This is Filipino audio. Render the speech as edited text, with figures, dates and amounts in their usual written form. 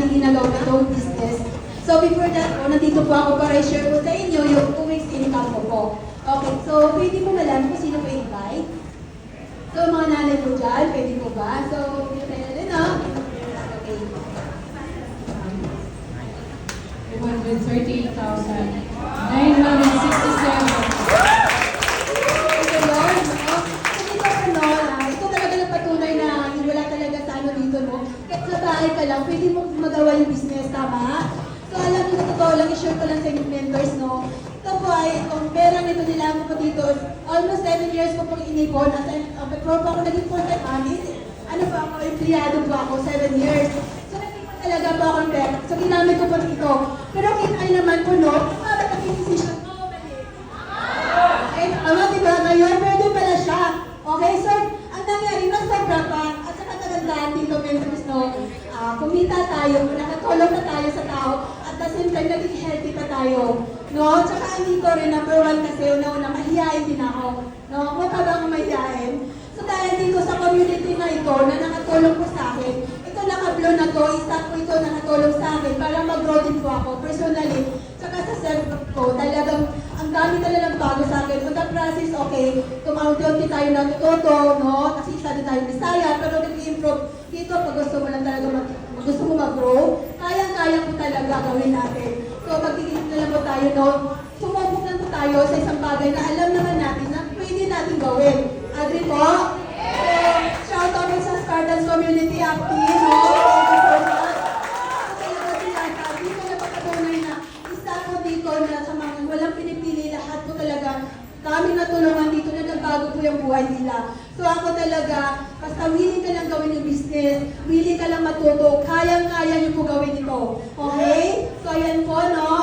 natin ginagawa itong business. So before that po, nandito po ako para i-share po sa inyo yung 2 weeks income ko po. Okay, so pwede po malaman kung sino po invite. So mga nanay po dyan, pwede po ba? So, hindi tayo na din, no? Okay. 238,967. Okay, Lord, no? Kasi ito, ito talaga nagpatunay na wala talaga sa ano dito, no? Kahit sa bahay ka lang, pwede mo magawa yung business, tama? So alam niyo, totoo lang, i-share ko lang sa inyong mentors, no? Ito po ay, kung pera nito nila ako po dito, almost 7 years ko pong inipon. As before po ako naging full-time amis, ano po ako, empleyado po ako, 7 years. So naging talaga po ako ng pera. So ginamit ko po dito. Pero kita naman po, no? Para naging decision ko, mali. Okay, tama, diba? Ngayon, pwede pala siya. Okay, so, ang nangyari, nagsobra pa. At saka kagandahan dito, mentors, no? Kumita tayo, nakatulong na tayo sa tao, at the same time, naging healthy pa tayo. No? Tsaka andito rin, number 1 kasi, una, mahihain din ako. No? Huwag ka bang mahihain? So dahil dito sa community na ito, na nakatulong po sa akin, ito naka-blow na to, isa po ito nakatulong sa akin para mag-grow din po ako personally. Tsaka sa self-group ko, talagang ang dami talagang bago sa akin. So the process, okay, kumaunti-unti tayo natututo, no? Kasi isa din tayo Bisaya, pero nag-improve dito pag gusto mo lang talaga gusto mo mag-grow, kaya-kaya po talaga gawin natin. So magkikita na lang po tayo, no? Sumubok lang po tayo sa isang bagay na alam naman natin na pwede natin gawin. Agree po? So, shout out sa Stardust Community Active, no? Thank you so much. So, talaga sinasabi ko na pagkatunay na isa po dito na sa mga walang pinipili, lahat po talaga kami natulungan dito na nagbago po yung buhay nila. So ako talaga, basta willing ka lang gawin yung business, willing ka lang matuto, kayang-kaya niyo po gawin ito. Okay? So ayan po, no?